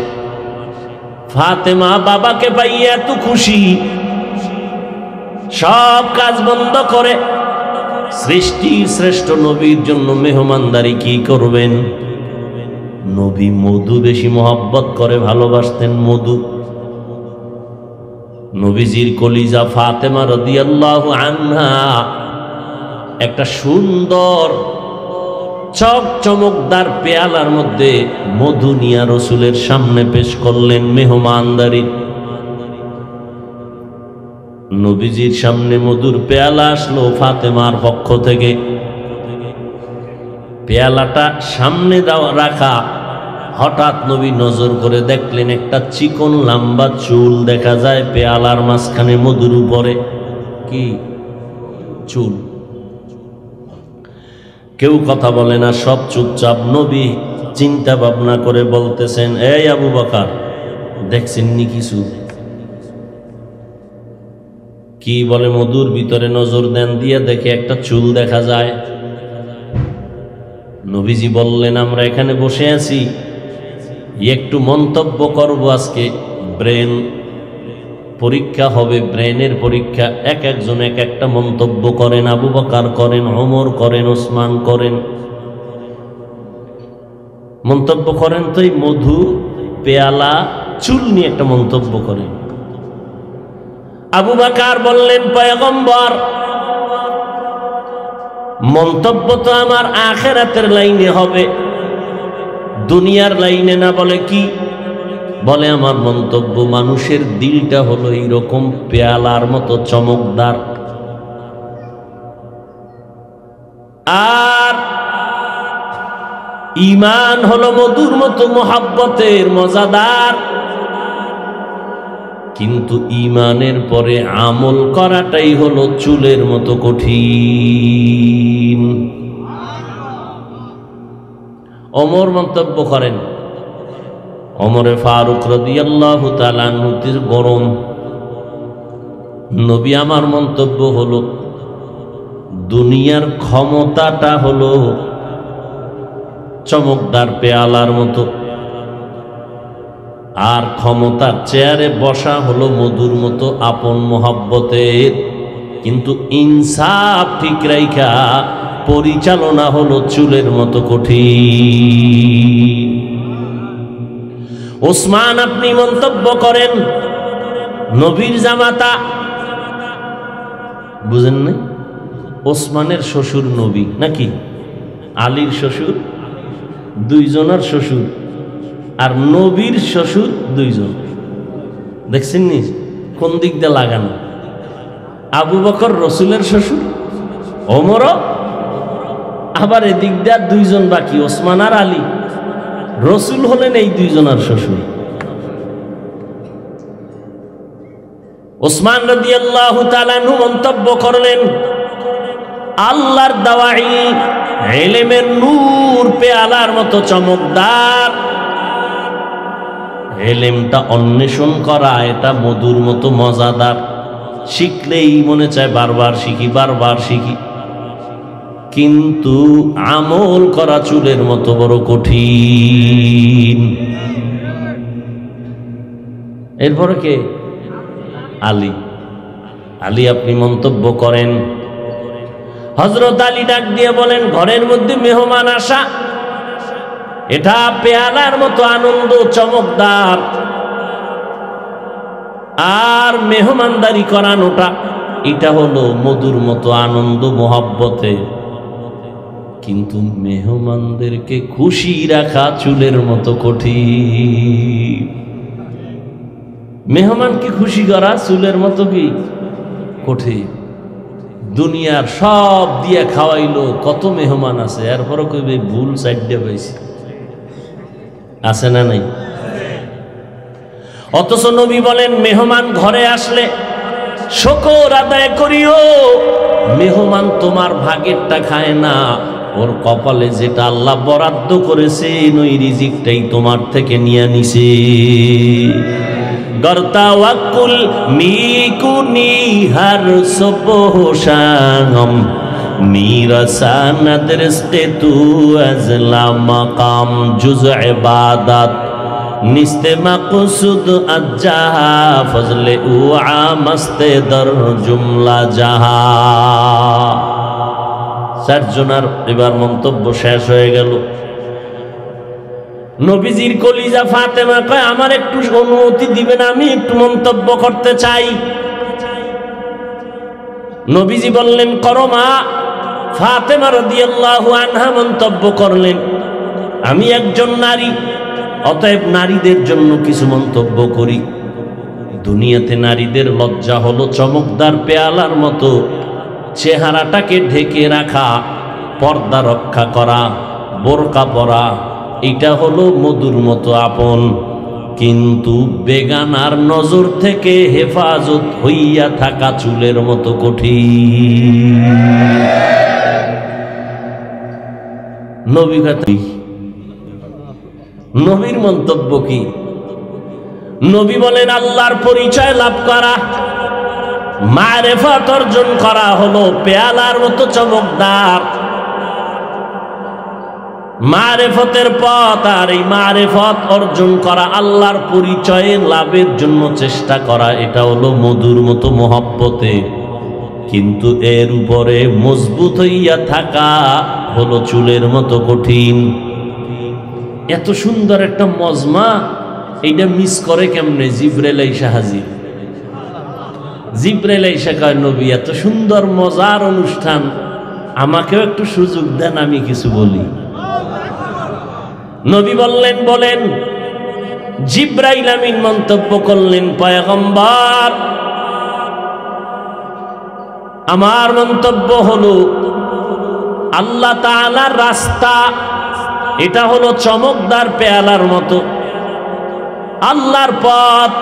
Speaker 1: ফাতেমা বাবাকে পাইয়া এত খুশি, সব কাজ বন্ধ করে সৃষ্টির শ্রেষ্ঠ নবীর জন্য মেহমানদারি কি করবেন? নবী মধু বেশি মহব্বত করে ভালোবাসতেন, মধু। নবীজির কলিজা ফাতেমা রাদিয়াল্লাহু আনহা একটা সুন্দর চমকদার পেয়ালার মধ্যে মধু নিয়া রসুলের সামনে পেশ করলেন মেহমানদারি। নবীজির সামনে মধুর পেয়ালা আসলো ফাতেমার পক্ষ থেকে। পেয়ালাটা সামনে রাখা, হঠাৎ নবী নজর করে দেখলেন একটা চিকন লম্বা চুল দেখা যায় পেয়ালার মাঝখানে, মধুর উপরে কি চুল। কেউ কথা বলে না, সব চুপচাপ। নবী চিন্তা ভাবনা করে বলতেছেন, এই আবু বকর, দেখছেননি কিছু? কি বলে? মধুর ভিতরে নজর দেন, দিয়ে দেখে একটা চুল দেখা যায়। নবীজি বললেন, আমরা এখানে বসে আছি, একটু মন্তব্য করব আজকে, ব্রেন পরীক্ষা হবে, ব্রেনের পরীক্ষা। এক একজন এক একটা মন্তব্য করেন। আবু বকর করেন, ওমর করেন, ওসমান করেন, মন্তব্য করেন। তো এই মধু পেয়ালা চুল নিয়ে একটা মন্তব্য করেন। আবু বকর বললেন, পয়গম্বর, মন্তব্য তো আমার আখিরাতের লাইনে হবে, দুনিয়ার লাইনে না। বলে কি? বলে আমার মন্তব্য, মানুষের দিলটা হলো এইরকম পেয়ালার মতো চমকদার, আর ঈমান হলো মধুর মতো মোহাব্বতের মজাদার। কিন্তু ঈমানের পরে আমল করাটাই হলো চুলের মতো কঠিন। ওমর মন্তব্য করেন, ওমরে ফারুক রাদিয়াল্লাহু তাআলা আনহুর গরম। নবী আমার মন্তব্য হলো, দুনিয়ার ক্ষমতাটা হলো চমকদার পেয়ালার মতো, আর ক্ষমতার চেয়ারে বসা হলো মধুর মতো আপন মোহাব্বতের। কিন্তু ইনসাফ ঠিক রাইখা পরিচালনা হলো চুলের মতো কঠিন। ওসমান, আপনি মন্তব্য করেন, নবীর জামাতা, বুঝেন না? ওসমানের শ্বশুর নবী নাকি? আলীর শ্বশুর, দুইজনের শ্বশুর, আর নবীর শ্বশুর দুইজন। দেখছেন নি কোন দিক দিয়ে লাগানো? আবু বকর রসুলের শ্বশুর, ওমরও, আবার এদিক দিয়ে দুইজন বাকি, ওসমান আর আলী। রসুল হলেন এই দুইজনের শ্বশুর। ওসমান রাদিয়াল্লাহু তাআলা আনহু মন্তব্য করলেন, আল্লাহর দাওয়াই ইলমের নূর পেয়ালার মতো চমকদার। ইলমটা অন্বেষণ করা, এটা মধুর মতো মজাদার, শিখলেই মনে চায় বারবার শিখি, বারবার শিখি। কিন্তু আমল করা চুলের মতো বড় কঠিন। এরপরে কে? আলী। আলী, আপনি মন্তব্য করেন। হযরত আলী ডাক দিয়ে বলেন, ঘরের মধ্যে মেহমান আসা, এটা পেয়ালার মতো আনন্দ চমকদার, আর মেহমানদারি করানোটা এটা হলো মধুর মতো আনন্দ মোহাব্বতে। কিন্তু মেহমানদেরকে খুশি রাখা চুলের মতো কঠিন। মেহমানকে খুশি করা চুলের মতো কি কঠিন। দুনিয়ার সব দিয়ে খাওয়াইলো, কত মেহমান আছে, এরপরও কইবে ভুল সাইডে পাইছি, আছে না নাই? অথচ নবী বলেন, মেহমান ঘরে আসলে শুকর আদায় করিও। মেহমান তোমার ভাগেরটা খায় না, ওর কপালে যেটা আল্লাহ বরাদ্দ করেছে ওই রিজিকটাই তোমার থেকে নিয়ে নিছে। গর্তাওয়াকুল মিকুনি হার সবহশাম মিরাসানাদ রিজকে তু আজলা মাকাম জুজ ইবাদত নিস্তে মাকসুদ আজ্জাহা ফজলে উ আমস্তে দর জুমলা জাহা। চারজনের এবার মন্তব্য শেষ হয়ে গেল। নবীজির কলিজা ফাতেমা কয়, আমার একটু অনুমতি দিবেন, আমি একটু মন্তব্য করতে চাই। নবীজি বললেন, করো মা। ফাতেমা রাদিয়াল্লাহু আনহা মন্তব্য করলেন, আমি একজন নারী, অতএব নারীদের জন্য কিছু মন্তব্য করি। দুনিয়াতে নারীদের লজ্জা হলো চমকদার পেয়ালার মতো চেহারাটাকে ঢেকে রাখা, পর্দা রক্ষা করা, বোরকা পরা, এটা হলো মধুর মতো আপন। কিন্তু বেগানার নজর থেকে হেফাজত হইয়া থাকা চুলের মতো কঠিন। নবীর মন্তব্য কি? নবী বলেন আল্লাহর পরিচয় লাভ করা, মারেফত অর্জন করা হলো পেয়ালার মতো চমকদার। মারেফতের পথ, আর এই মারেফত অর্জন করা, আল্লাহর পরিচয়ে লাভের জন্য চেষ্টা করা, এটা হলো মধুর মতো মহব্বতে। কিন্তু এর উপরে মজবুত হইয়া থাকা হলো চুলের মতো কঠিন। এত সুন্দর একটা মজমা, এইটা মিস করে কেমনে? জিবরাইল আইসা হাজির। জিবরাইল আইসা কয়, নবী এত সুন্দর মজার অনুষ্ঠান, আমাকেও একটু সুযোগ দেন, আমি কিছু বলি। নবী বললেন, বলেন। জিবরাইল আমিন মন্তব্য করলেন, পয়গম্বর আমার মন্তব্য হলো আল্লাহ তাআলার রাস্তা, এটা হলো চমকদার পেয়ালার মতো। আল্লাহর পথ,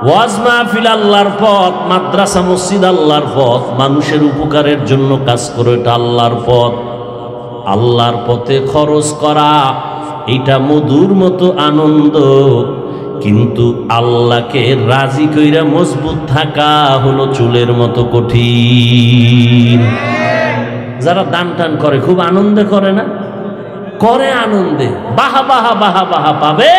Speaker 1: ওয়াজ মাহফিল আল্লাহর পথ, মাদ্রাসা মসজিদ আল্লাহর পথ, মানুষের উপকারের জন্য কাজ করে, এটা আল্লাহর পথ। আল্লাহর পথে খরচ করা, এটা মধুর মতো আনন্দ। কিন্তু আল্লাহকে রাজি কইরা মজবুত থাকা হলো চুলের মতো কঠিন। যারা দান টান করে খুব আনন্দে করে না? করে আনন্দে, বাহা বাহা বাহা বাহা পাবে।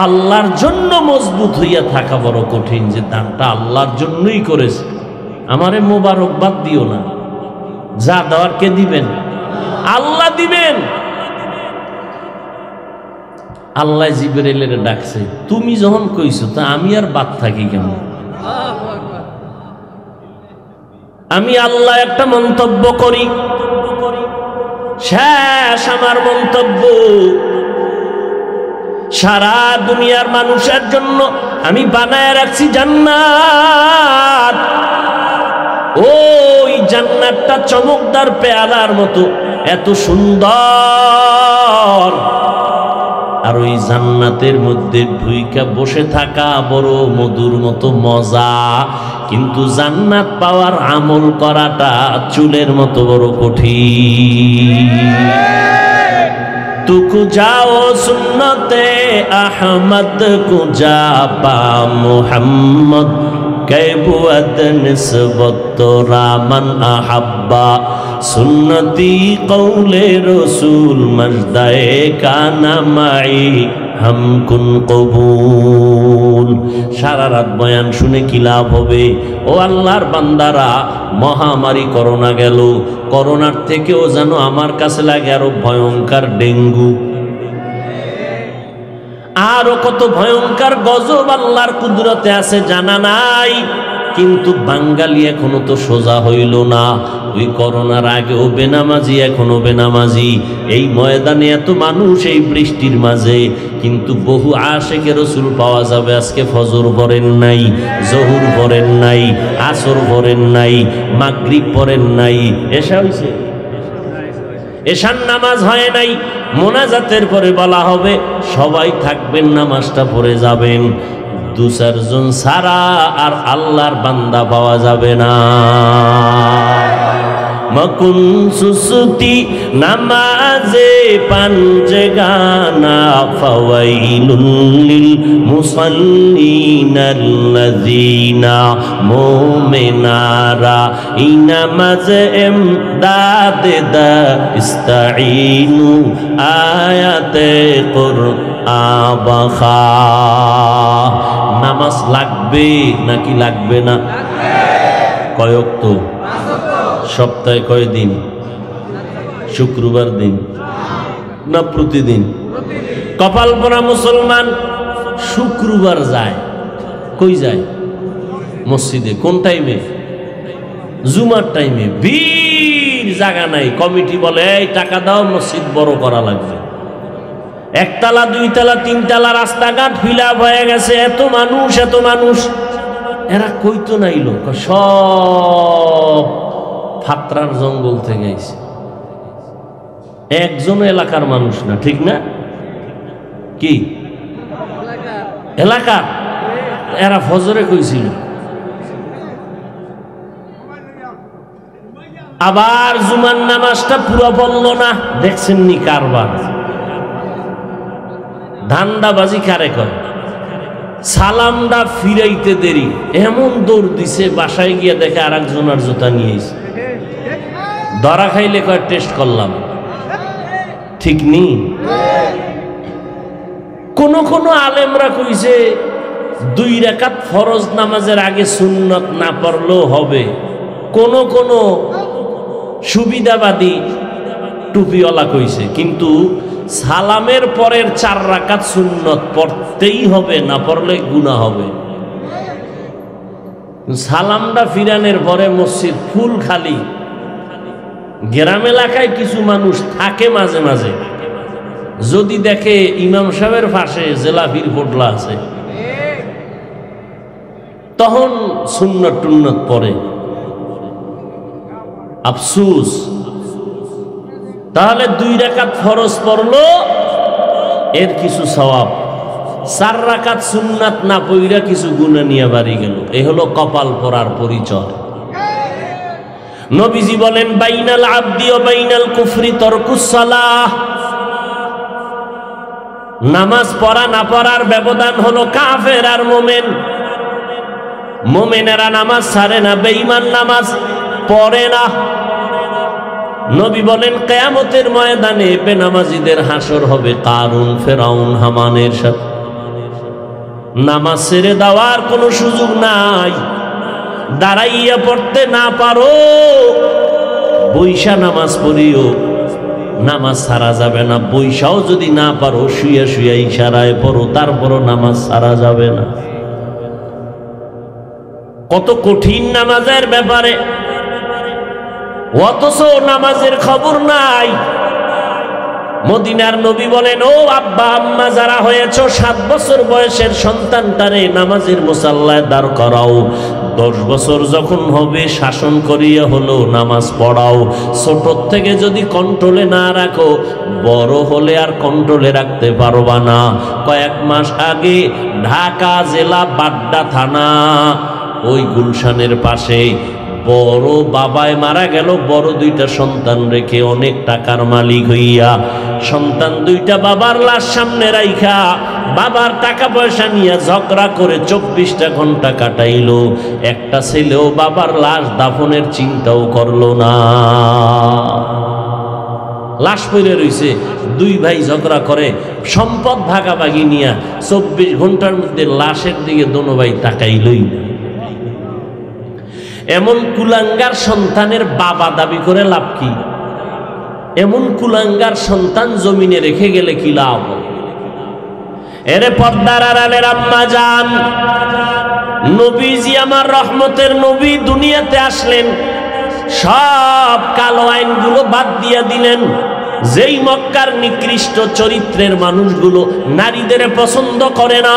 Speaker 1: আল্লাহর জন্য মজবুত হইয়া থাকা বড় কঠিন, যে দানটা আল্লাহর জন্যই করেছে, আমারে মোবারকবাদ দিও না। যা দেওয়ার কে দিবেন? আল্লাহ দিবেন। আল্লাহ জিবরাইলের ডাকছে, তুমি যখন কইছো তা আমি আর বাদ থাকি কেন? আমি আল্লাহ একটা মন্তব্য করি, শেষ আমার মন্তব্য। সারা দুনিয়ার মানুষের জন্য আমি বানায় রাখছি জান্নাত। ওই জান্নাতটা চমকদার পেয়ালার মতো, এত সুন্দর। আর ওই জান্নাতের মধ্যে ঢুইকা বসে থাকা বড় মধুর মতো মজা। কিন্তু জান্নাত পাওয়ার আমল করাটা চুলের মতো বড় কঠিন। তুকু যাও সুন্নতে আহমদ কুজা পা মুহাম্মদ कैबुअत निस्बत रामन अहब्बा सुन्नती कौले रसूल मजदाए काना माई हम कुन कबूल। सारा रात बयान शुने कि लाभ होबे? ओ आल्लाहर बान्दारा, महामारी करोना गेल, करोनार थेकेओ जेन आमार काछे लागे आरो भयंकर डेंगू, आरो कत भयंकर गजब आल्लाहर कुदरते आछे जाना नाई। किन्तु बांगाली एखोनो तो सोजा हইল ना। ওই করোনার আগেও বেনামাজি, এখনো বেনামাজি। এই ময়দানে এত মানুষ এই বৃষ্টির মাঝে, কিন্তু বহু আশিকে রাসূল পাওয়া যাবে আজকে ফজর পড়েন নাই, জোহর পড়েন নাই, আসর পড়েন নাই, মাগরিব পড়েন নাই, এশা হইছে, এশার নামাজ হয় নাই। মোনাজাতের পরে বলা হবে সবাই থাকবেন, নামাজটা পড়ে যাবেন। দু চারজন সারা আর আল্লাহর বান্দা পাওয়া যাবে না। মকুন সুসুতি নামাজে পাঞ্জে গানা ফাওয়াইলুল লিল মুসাল্লিনাল্লাযিনা মুমিনারা ইনামাজে ইমদাদে দা ইস্তাঈনু আয়াতে কুরআন। নামাজ লাগবে নাকি লাগবে না? কয় ওয়াক্ত? সপ্তাহে কয় দিন? শুক্রবার দিন না প্রতিদিন? কপাল পোড়া মুসলমান শুক্রবার যায়, কই যায়? মসজিদে। কোন টাইমে? জুমার টাইমে। ভিড়, জায়গা নাই। কমিটি বলে এই টাকা দাও, মসজিদ বড় করা লাগবে। একতলা, দুইতলা, তিনতলা রাস্তাঘাট ফিল আপ হয়ে গেছে, এত মানুষ এত মানুষ। এরা কইতো নাইলো, সব ফাত্রার জঙ্গল থেকে আইছে, একজন এলাকার মানুষ না, ঠিক না? কি এলাকা? এরা ফজরে কইছিল। আবার জুমার নামাজটা পুরো পড়লো না, দেখছেন নি কারবার? ধান্দাবাজি কারে কয়? সালামটা ফিরাইতে দেরি, এমন দৌড় দিছে, বাসায় গিয়ে দেখে আর একজনের জুতা নিয়ে এসে ধরা খাইলে কয় টেস্ট করলাম, ঠিক নি? কোন কোন আলেমরা কইছে 2 রাকাত ফরজ নামাজের আগে সুন্নত না পড়লেও হবে। কোন কোন সুবিধাবাদী টুপিওয়ালা কইছে, কিন্তু সালামের পরের 4 রাকাত সুন্নত পড়তেই হবে, না পড়লে গুনাহ হবে। সালামটা ফিরানোর পরে মসজিদ ফুল খালি। গ্রাম এলাকায় কিছু মানুষ থাকে মাঝে মাঝে, যদি দেখে ইমাম সাহেবের পাশে জেলাফির পোটলা আছে, তখন সুন্নত টুন্নত পড়ে। আফসুস, তাহলে 2 রাকাত ফরজ পড়লো, এর কিছু সওয়াব, 4 রাকাত সুন্নাত না পইরা কিছু গুনাহ নিয়ে বাড়ি গেল। এ হলো কপাল পরার পরিচয়। নবীজি বলেন, বাইনাল আবদি ওয়া বাইনাল কুফরি তারকুস সালাহ। নামাজ পড়া না পড়ার ব্যবধান হলো কাফের আর মুমিন। মুমিনেরা নামাজ ছাড়ে না, বেঈমান নামাজ পড়ে না। নবী বলেন, কিয়ামতের ময়দানে বেনামাজীদের হাসর হবে কারুন, ফেরাউন, হামানের সাথে। নামাজ ছেড়ে দেওয়ার কোনো সুযোগ নাই। দাঁড়াইয়া পড়তে না পারো, বৈশা নামাজ পড়িও, নামাজ ছাড়া যাবে না। বৈশাও যদি না পারো, শুয়ে শুয়ে ইশারায় পড়ো, তারপরও নামাজ ছাড়া যাবে না। কত কঠিন নামাজের ব্যাপারে, অথচ নামাজের খবর নাই। মদিনার নবী বলেন, ও আব্বা আম্মা যারা হয়েছ, 7 বছর বয়সের সন্তানটারে নামাজের মুসাল্লায় দাঁড় করাও। 10 বছর যখন হবে শাসন করিয়া হলো নামাজ পড়াও। ছোট থেকে যদি কন্ট্রোলে না রাখো, বড় হলে আর কন্ট্রোলে রাখতে পারবা না। কয়েক মাস আগে ঢাকা জেলা বাড্ডা থানা, ওই গুলশানের পাশে বড় বাবায় মারা গেল, বড় 2টা সন্তান রেখে, অনেক টাকার মালিক হইয়া। সন্তান 2টা বাবার লাশ সামনে রাইখা, বাবার টাকা পয়সা নিয়ে ঝগড়া করে 24টা ঘন্টা কাটাইলো। একটা ছেলেও বাবার লাশ দাফনের চিন্তাও করলো না। লাশ পড়ে রইছে, 2 ভাই ঝগড়া করে সম্পদ ভাগাভাগি নিয়ে 24 ঘন্টার মধ্যে লাশের দিকে দোনো ভাই তাকাইলই না। এমন কুলাঙ্গার সন্তানের বাবা দাবি করে লাভ কি? এমন কুলাঙ্গার সন্তান জমিনে রেখে গেলে কি লাভ? এরে পর্দার আড়ালের আম্মা জান, নবীজি আমার রহমতের নবী দুনিয়াতে আসলেন, সব কালো আইনগুলো বাদ দিয়ে দিলেন। যেই মক্কার নিকৃষ্ট চরিত্রের মানুষগুলো নারীদের পছন্দ করে না,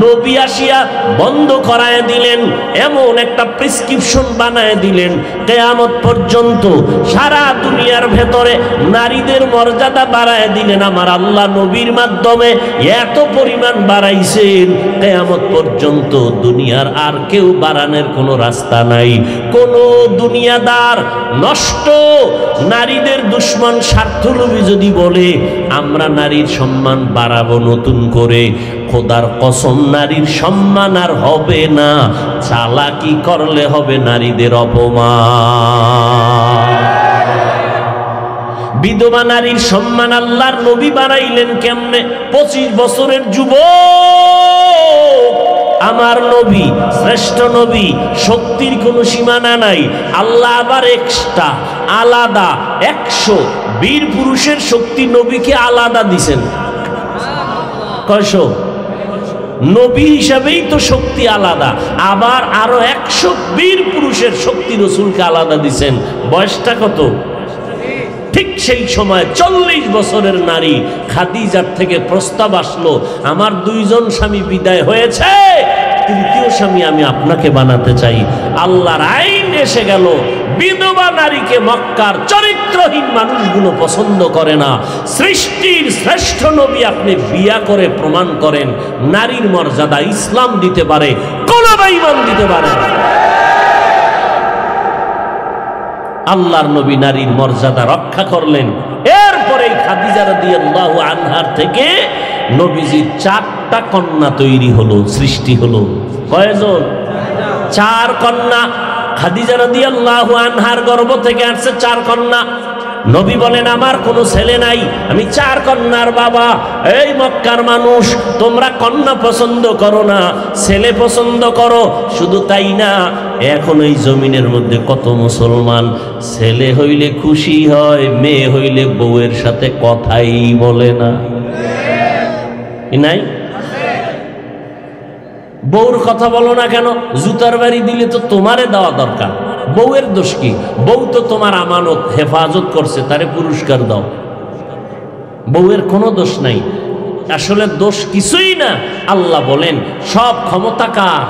Speaker 1: নবী আসিয়া বন্ধ করায় দিলেন। এমন একটা প্রেসক্রিপশন বানায় দিলেন, কিয়ামত পর্যন্ত সারা দুনিয়ার ভেতরে নারীদের মর্যাদা বাড়ায় দিলেন আমার আল্লাহ নবীর মাধ্যমে। এত পরিমাণ বাড়াইছেন, কিয়ামত পর্যন্ত দুনিয়ার আর কেউ বাড়ানোর কোনো রাস্তা নাই। কোন দুনিয়াদার নষ্ট নারীদের দুশ্মন স্বার্থলোভী যদি বলে আমরা নারীর সম্মান বাড়াবো নতুন করে, খোদার কসম নারীর সম্মান আর হবে না। চালাকি করলে হবে নারীদের অপমান। বিধবা নারীর সম্মান আল্লাহর নবী বাড়াইলেন কেমনে? 25 বছরের যুবক আমার নবী, শ্রেষ্ঠ নবী, শক্তির কোনো সীমানা নাই। আল্লাহ আবার এক্সট্রা আলাদা 100 বীর পুরুষের শক্তি নবীকে আলাদা দিছেন। কয়শো? নবী হিসাবেই তো শক্তি আলাদা, আবার আরো 100 বীর পুরুষের শক্তি রসুলকে আলাদা দিছেন। বয়সটা কত? ঠিক সেই সময় 40 বছরের নারী খাদিজার থেকে প্রস্তাব আসলো, আমার 2 জন স্বামী বিদায় হয়েছে, তৃতীয় স্বামী আমি আপনাকে বানাতে চাই। আল্লাহর আইন এসে গেল, বিধবা নারীকে মক্কার চরিত্রহীন মানুষগুলো পছন্দ করে না। সৃষ্টির শ্রেষ্ঠ নবী আপনি বিয়া করে প্রমাণ করেন নারীর মর্যাদা ইসলাম দিতে পারে, কোন বেঈমান দিতে পারে না। আল্লাহর নবী নারীর মর্যাদা রক্ষা করলেন। এরপরে খাদিজা রাদিয়াল্লাহু আনহার থেকে নবীজির 4টা কন্যা তৈরি হলো, সৃষ্টি হলো। কয়জন? 4 কন্যা। খাদিজা রাদিয়াল্লাহু আনহার গর্ভ থেকে আসছে 4 কন্যা। নবী বলেন আমার কোনো ছেলে নাই, আমি 4 কন্যার বাবা। এই মক্কার মানুষ, তোমরা কন্যা পছন্দ করো না, ছেলে পছন্দ করো। শুধু তাই না, এখন এই জমিনের মধ্যে কত মুসলমান ছেলে হইলে খুশি হয়, মেয়ে হইলে বউয়ের সাথে কথাই বলে না। নাই? বউর কথা বলো না কেন? জুতার বাড়ি দিলে তো তোমারে দেওয়া দরকার, বউয়ের দোষ কি? বউ তো তোমার আমানত, হেফাজত করছে, তারে পুরস্কার দাও। বউয়ের কোনো দোষ নাই, আসলে দোষ কিছুই না। আল্লাহ বলেন সব ক্ষমতা কার?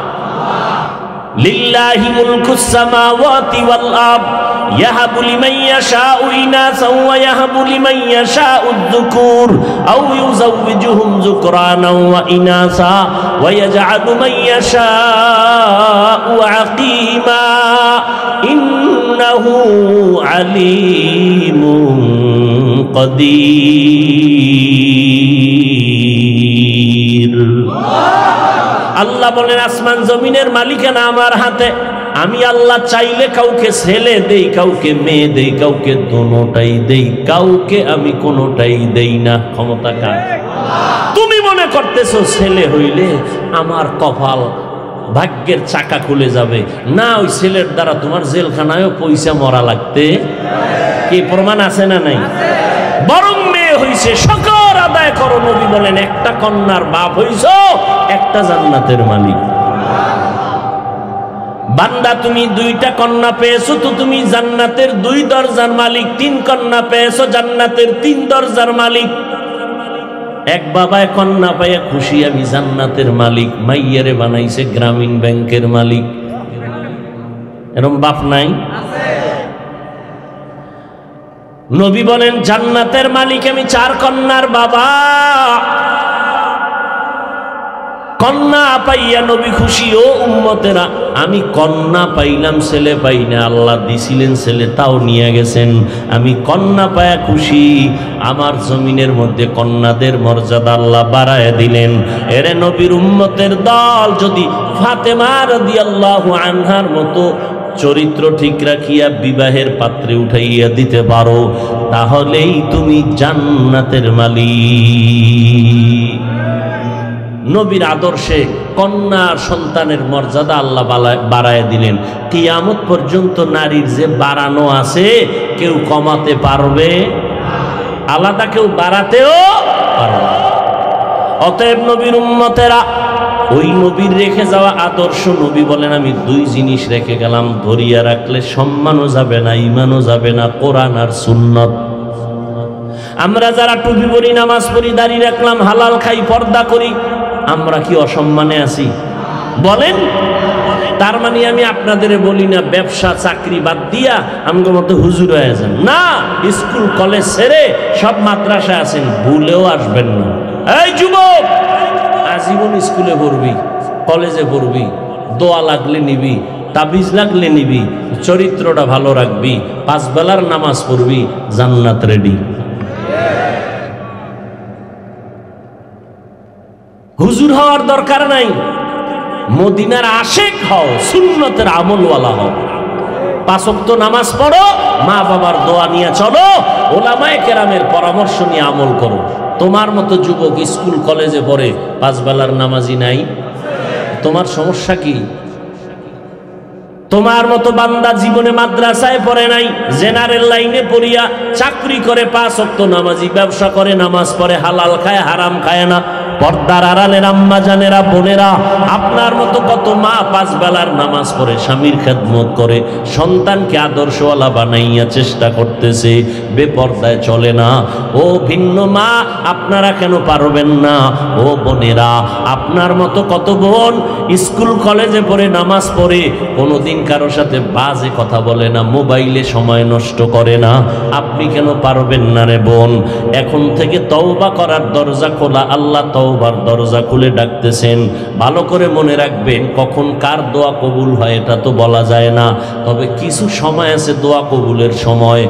Speaker 1: লিল্লাহি মুলকুস সামাওয়াতি ওয়াল আরদ ইয়াহাবু লিমান ইয়াশাউ ইনাসা ওয়া ইয়াহাবু লিমান ইয়াশাউ যুকুর আও ইউযাওবিজুহুম যুকরানা ওয়া ইনাসা ওয়া ইয়াজআলু মান ইয়াশাউ আকিমা ইন্নাহু আলীমুন কাদির। আল্লাহ বলেন আসমান জমিনের মালিকানা আমার হাতে। আমি আল্লাহ চাইলে কাউকে ছেলে দেই, কাউকে মেয়ে দেই, কাউকে দোনোটাই দেই, কাউকে আমি কোনোটাই দেই না। ক্ষমতা কার? তুমি মনে করতেছো ছেলে হইলে আমার কপাল, ভাগ্যের চাকা খুলে যাবে। না, ওই ছেলের দ্বারা তোমার জেলখানায়ও পয়সা মরা লাগতে কি প্রমাণ আছে না নাই? বরং মেয়ে হইছে, শুকর আদায় করো। নবী বলেন একটা কন্যার বাপ হইছো, একটা জান্নাতের মালিক। বান্দা তুমি 2টা কন্যা পেয়েছো তো তুমি জান্নাতের 2 দরজার মালিক। 3 কন্যা পেয়েছো, জান্নাতের 3 দরজার মালিক। এক বাবায় কন্যা পাইয়া খুশি, আমি জান্নাতের মালিক। মাইয়ারে বানাইছে গ্রামীণ ব্যাংকের মালিক। এরকম বাপ নাই? নবী বলেন জান্নাতের মালিক আমি, 4 কন্যার বাবা। কন্যা পাইয়া নবী খুশি। ও উম্মতেরা, আমি কন্যা পাইলাম, ছেলে পাই না। আল্লাহ দিছিলেন ছেলে, তাও নিয়ে গেছেন। আমি কন্যা পায়া খুশি। আমার জমিনের মধ্যে কন্যাদের মর্যাদা আল্লাহ বাড়ায় দিলেন। এরে নবীর উম্মতের দল যদি ফাতেমা রাদিয়াল্লাহু আনহার মতো চরিত্র ঠিক রাখিয়া বিবাহের পাত্রে উঠাইয়া দিতে পারো, তাহলেই তুমি জান্নাতের মালিক। নবীর আদর্শে কন্যার সন্তানের মর্যাদা আল্লাহ বাড়ায় দিলেন। কিয়ামত পর্যন্ত নারীর যে বাড়ানো আছে কেউ কমাতে পারবে, আলাদা কেউ বাড়াতেও পারবে না। অতএব নবীর উম্মতেরা, ওই নবীর রেখে যাওয়া আদর্শ, নবী বলেন আমি 2 জিনিস রেখে গেলাম, ধরিয়া রাখলে সম্মানও যাবে না, ঈমানও যাবে না, কোরআন আর সুন্নাত। আমরা যারা টুপি পরি, নামাজ পড়ি, দাড়ি রাখলাম, হালাল খাই, পর্দা করি, আমরা কি অসম্মানে আছি? বলেন। তার মানে আমি আপনাদের বলি না ব্যবসা চাকরি বাদ দিয়া আমগো মতো হুজুর হয়ে যান না। স্কুল কলেজ ছেড়ে সব মাদ্রাসায় আছেন, ভুলেও আসবেন না। এই যুবক, আজীবন স্কুলে পড়বি, কলেজে পড়বি, দোয়া লাগলে নিবি, তাবিজ লাগলে নিবি, চরিত্রটা ভালো রাখবি, 5 বেলার নামাজ পড়বি, জান্নাত রেডি। হুজুর হওয়ার দরকার নাই, মদিনার আশেক হও, সুন্নতের আমলওয়ালা হও। 5 ওয়াক্ত নামাজ পড়ো, মা বাবার দোয়া নিয়ে চলো, ওলামায়ে কেরামের পরামর্শ নিয়ে আমল করো। তোমার মতো যুবক স্কুল কলেজে পড়ে 5 বেলার নামাজি নাই, তোমার সমস্যা কি? তোমার মতো বান্দা জীবনে মাদ্রাসায় পড়ে নাই, জেনারেল লাইনে পড়িয়া চাকরি করে, 5 ওয়াক্ত নামাজি, ব্যবসা করে, নামাজ পড়ে, হালাল খায়, হারাম খায় না, পর্দার আড়ালের আম্মা জানেরা, বোনেরা, আপনার মতো কত মা 5 বেলার নামাজ পড়ে স্বামীর খেদমত করে সন্তানকে আদর্শওয়ালা বানাইয়া চেষ্টা করতেছে, বেপর্দায় চলে না। ও ভিন্ন মা, আপনারা কেন পারবেন না? ও বোনেরা, আপনার মতো কত বোন স্কুল কলেজে পড়ে নামাজ পড়ে কোনোদিন কারোর সাথে বাজে কথা বলে না, মোবাইলে সময় নষ্ট করে না, আপনি কেন পারবেন না রে বোন? এখন থেকে তওবা করার দরজা খোলা, আল্লাহ তওবার দরজা খুলে ডাকতেছেন। ভালো করে মনে রাখবেন, কখন কার দোয়া কবুল হয় এটা তো বলা যায় না, তবে কিছু সময় আছে দোয়া কবুলের সময়।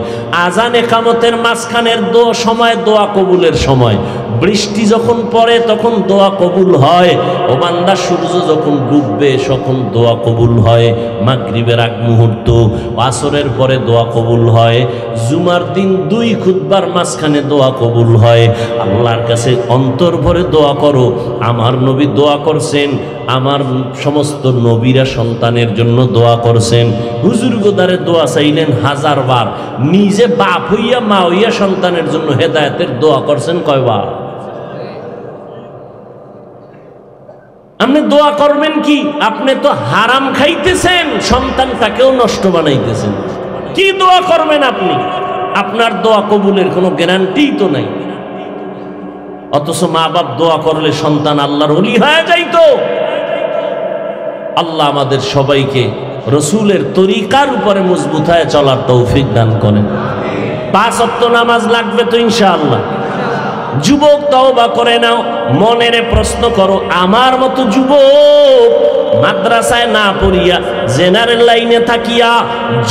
Speaker 1: আজান একামতের মাঝখানের সময় দোয়া কবুলের সময়। বৃষ্টি যখন পড়ে তখন দোয়া কবুল হয়। ও বান্দা, সূর্য যখন ডুববে তখন দোয়া কবুল হয়। মাগরিবের আগ মুহূর্ত, আসরের পরে দোয়া কবুল হয়। জুমার দিন 2 খুতবার মাঝখানে দোয়া কবুল হয়। আল্লাহর কাছে অন্তর ভরে দোয়া করো। আমার নবী দোয়া করছেন, আমার সমস্ত নবীরা সন্তানের জন্য দোয়া করছেন। হুজুর গোদারে দোয়া চাইলেন 1000 বার। নিজে বাপ হইয়া মা হইয়া সন্তানের জন্য হেদায়েতের দোয়া করছেন কয়বার? আপনি দোয়া করবেন কি? আপনি তো হারাম খাইতেছেন, সন্তানটাকেও নষ্ট বানাইতেছেন। কি দোয়া করবেন আপনি? আপনার দোয়া কবুলের কোনো গ্যারান্টি তো নাই। অথচ মা বাপ দোয়া করলে সন্তান আল্লাহর ওলি হয়ে যাইতো। আল্লাহ আমাদের সবাইকে রসুলের তরিকার উপরে মজবুত হয়ে চলার তৌফিক দান করেন। 5 ওয়াক্ত নামাজ লাগবে তো ইনশাআল্লাহ। যুবক তওবা করে নাও, মনেরে প্রশ্ন করো, আমার মতো যুবক মাদ্রাসায় না পড়িয়া জেনারেল লাইনে থাকিয়া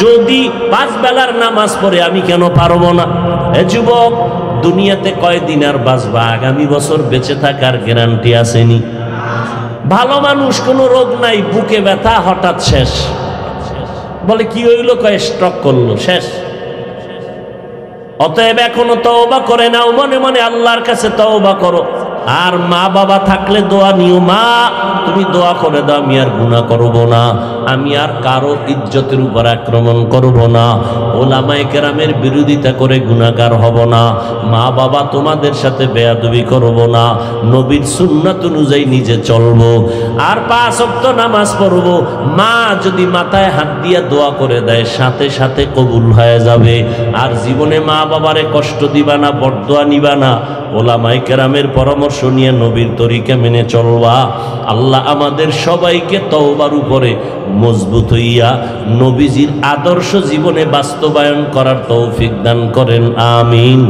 Speaker 1: যদি 5 বেলার নামাজ পড়ে আমি কেন পারবো না? এ যুবক, দুনিয়াতে কয়দিন আর বাঁচবা? আগামী বছর বেঁচে থাকার গ্যারান্টি আসেনি। ভালো মানুষ, কোনো রোগ নাই, বুকে ব্যথা, হঠাৎ শেষ। বলে কি হইল? কয় স্ট্রোক করলো, শেষ। অতএব এখনো তওবা করে নাও, মনে মনে আল্লাহর কাছে তওবা করো। আর মা বাবা থাকলে দোয়া নিও, মা তুমি দোয়া করে দাও, আমি আর গুনাহ করব না, আমি আর কারো ইজ্জতের উপর আক্রমণ করব না, ওলামায়ে কেরামের বিরোধিতা করে গুনাহগার হব না, মা বাবা তোমাদের সাথে বেয়াদবি করব না, নবীর সুন্নাত অনুযায়ী নিজে চলবো, আর 5 ওয়াক্ত নামাজ পড়ব। মা যদি মাথায় হাত দিয়ে দোয়া করে দেয় সাথে সাথে কবুল হয়ে যাবে। আর জীবনে মা বাবারে কষ্ট দিবা না, বরদোয়া নিবা না, ওলামায়ে কেরামের পরামর্শ নিয়ে নবীর তরিকা মেনে চলবা। আল্লাহ আমাদের সবাইকে তওবার উপরে মজবুত হইয়া নবীজির আদর্শ জীবনে বাস্তবায়ন করার তৌফিক দান করেন। আমিন।